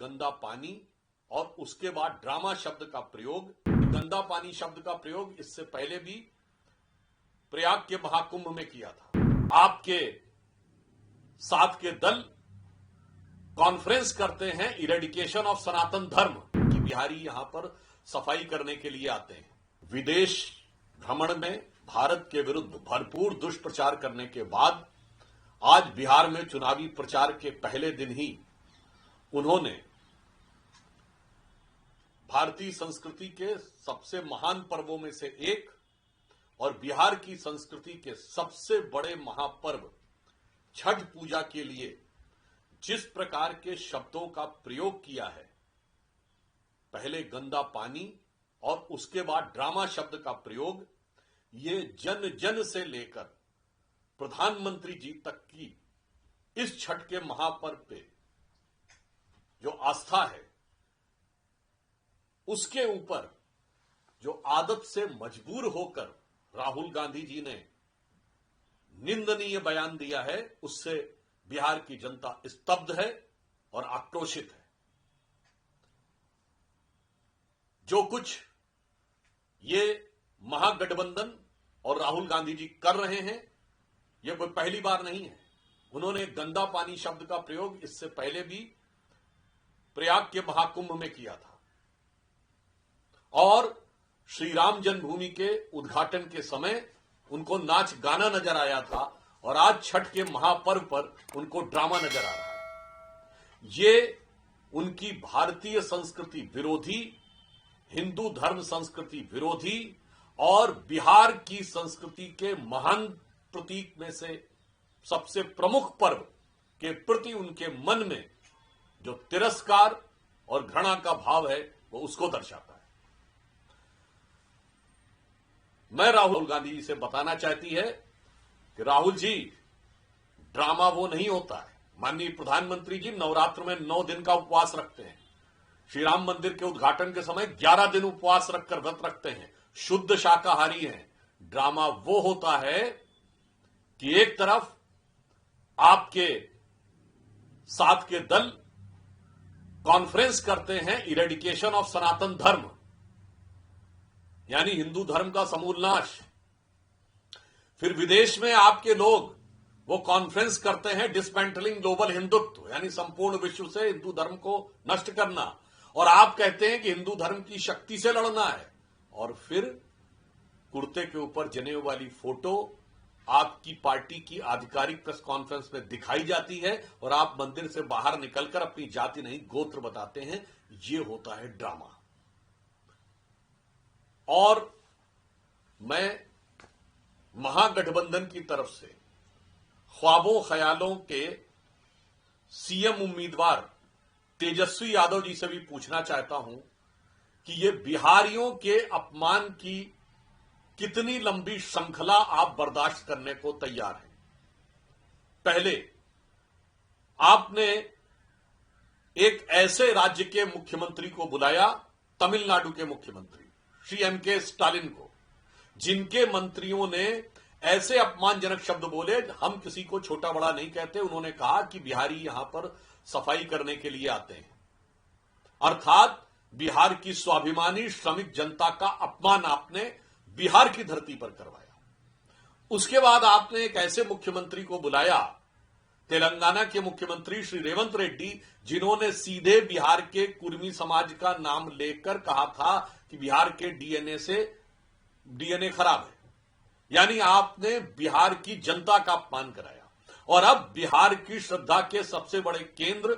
गंदा पानी और उसके बाद ड्रामा शब्द का प्रयोग, गंदा पानी शब्द का प्रयोग इससे पहले भी प्रयाग के महाकुंभ में किया था। आपके साथ के दल कॉन्फ्रेंस करते हैं इरेडिकेशन ऑफ सनातन धर्म कि बिहारी यहां पर सफाई करने के लिए आते हैं। विदेश भ्रमण में भारत के विरुद्ध भरपूर दुष्प्रचार करने के बाद आज बिहार में चुनावी प्रचार के पहले दिन ही उन्होंने भारतीय संस्कृति के सबसे महान पर्वों में से एक और बिहार की संस्कृति के सबसे बड़े महापर्व छठ पूजा के लिए जिस प्रकार के शब्दों का प्रयोग किया है, पहले गंदा पानी और उसके बाद ड्रामा शब्द का प्रयोग, ये जन जन से लेकर प्रधानमंत्री जी तक की इस छठ के महापर्व पे जो आस्था है, उसके ऊपर जो आदत से मजबूर होकर राहुल गांधी जी ने निंदनीय बयान दिया है, उससे बिहार की जनता स्तब्ध है और आक्रोशित है। जो कुछ ये महागठबंधन और राहुल गांधी जी कर रहे हैं, यह कोई पहली बार नहीं है। उन्होंने गंदा पानी शब्द का प्रयोग इससे पहले भी प्रयाग के महाकुंभ में किया था और श्री राम जन्मभूमि के उद्घाटन के समय उनको नाच गाना नजर आया था और आज छठ के महापर्व पर उनको ड्रामा नजर आ रहा है। ये उनकी भारतीय संस्कृति विरोधी, हिंदू धर्म संस्कृति विरोधी और बिहार की संस्कृति के महान प्रतीक में से सबसे प्रमुख पर्व के प्रति उनके मन में जो तिरस्कार और घृणा का भाव है, वो उसको दर्शाता है। मैं राहुल गांधी जी से बताना चाहती है कि राहुल जी, ड्रामा वो नहीं होता है। माननीय प्रधानमंत्री जी नवरात्र में 9 दिन का उपवास रखते हैं। श्री राम मंदिर के उद्घाटन के समय 11 दिन उपवास रखकर व्रत रखते हैं, शुद्ध शाकाहारी हैं। ड्रामा वो होता है कि एक तरफ आपके साथ के दल कॉन्फ्रेंस करते हैं इरेडिकेशन ऑफ सनातन धर्म, यानी हिंदू धर्म का समूल नाश। फिर विदेश में आपके लोग वो कॉन्फ्रेंस करते हैं डिसमेंटलिंग ग्लोबल हिंदुत्व, यानी संपूर्ण विश्व से हिंदू धर्म को नष्ट करना, और आप कहते हैं कि हिंदू धर्म की शक्ति से लड़ना है। और फिर कुर्ते के ऊपर जनेऊ वाली फोटो आपकी पार्टी की आधिकारिक प्रेस कॉन्फ्रेंस में दिखाई जाती है और आप मंदिर से बाहर निकलकर अपनी जाति नहीं गोत्र बताते हैं। ये होता है ड्रामा। और मैं महागठबंधन की तरफ से ख्वाबों ख्यालों के सीएम उम्मीदवार तेजस्वी यादव जी से भी पूछना चाहता हूं कि ये बिहारियों के अपमान की कितनी लंबी श्रृंखला आप बर्दाश्त करने को तैयार हैं। पहले आपने एक ऐसे राज्य के मुख्यमंत्री को बुलाया, तमिलनाडु के मुख्यमंत्री श्री एम.के. स्टालिन को, जिनके मंत्रियों ने ऐसे अपमानजनक शब्द बोले, हम किसी को छोटा बड़ा नहीं कहते। उन्होंने कहा कि बिहारी यहां पर सफाई करने के लिए आते हैं, अर्थात बिहार की स्वाभिमानी श्रमिक जनता का अपमान आपने बिहार की धरती पर करवाया। उसके बाद आपने एक ऐसे मुख्यमंत्री को बुलाया, तेलंगाना के मुख्यमंत्री श्री रेवंत रेड्डी, जिन्होंने सीधे बिहार के कुर्मी समाज का नाम लेकर कहा था कि बिहार के डीएनए खराब है। यानी आपने बिहार की जनता का अपमान कराया। और अब बिहार की श्रद्धा के सबसे बड़े केंद्र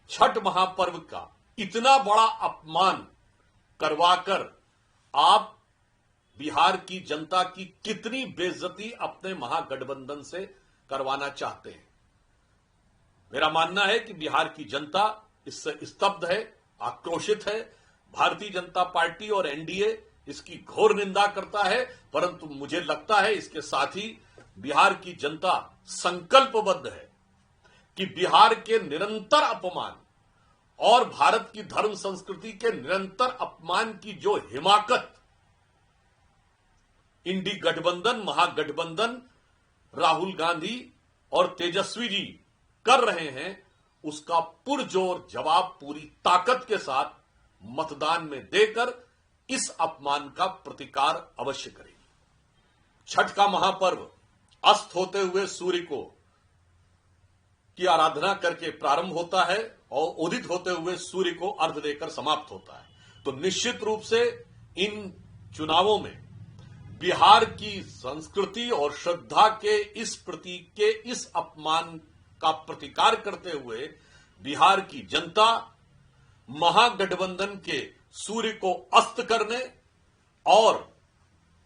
छठ महापर्व का इतना बड़ा अपमान करवाकर आप बिहार की जनता की कितनी बेइज्जती अपने महागठबंधन से करवाना चाहते हैं। मेरा मानना है कि बिहार की जनता इससे स्तब्ध है, आक्रोशित है। भारतीय जनता पार्टी और एनडीए इसकी घोर निंदा करता है, परंतु मुझे लगता है इसके साथ ही बिहार की जनता संकल्पबद्ध है कि बिहार के निरंतर अपमान और भारत की धर्म संस्कृति के निरंतर अपमान की जो हिमाकत इंडी गठबंधन, महागठबंधन, राहुल गांधी और तेजस्वी जी कर रहे हैं, उसका पुरजोर जवाब पूरी ताकत के साथ मतदान में देकर इस अपमान का प्रतिकार अवश्य करेगी। छठ का महापर्व अस्त होते हुए सूर्य को की आराधना करके प्रारंभ होता है और उदित होते हुए सूर्य को अर्घ देकर समाप्त होता है। तो निश्चित रूप से इन चुनावों में बिहार की संस्कृति और श्रद्धा के इस प्रतीक के इस अपमान का प्रतिकार करते हुए बिहार की जनता महागठबंधन के सूर्य को अस्त करने और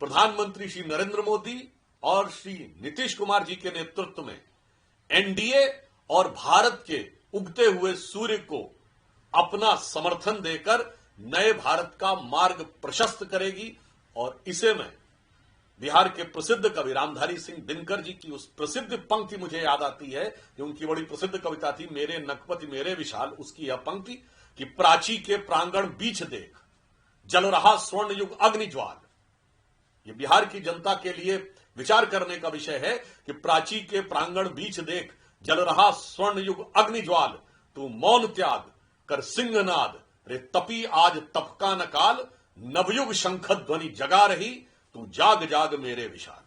प्रधानमंत्री श्री नरेंद्र मोदी और श्री नीतीश कुमार जी के नेतृत्व में एनडीए और भारत के उगते हुए सूर्य को अपना समर्थन देकर नए भारत का मार्ग प्रशस्त करेगी। और इसे में बिहार के प्रसिद्ध कवि रामधारी सिंह दिनकर जी की उस प्रसिद्ध पंक्ति मुझे याद आती है, जो उनकी बड़ी प्रसिद्ध कविता थी, मेरे नखपति मेरे विशाल। उसकी यह पंक्ति कि प्राची के प्रांगण बीच देख जल रहा स्वर्ण युग अग्निज्वाल। ये बिहार की जनता के लिए विचार करने का विषय है कि प्राची के प्रांगण बीच देख जल रहा स्वर्ण युग अग्निज्वाल, तू मौन त्याग कर सिंहनाद रे तपी आज तपका न काल, नवयुग शंख ध्वनि जगा रही, तू जाग जाग मेरे विशाल।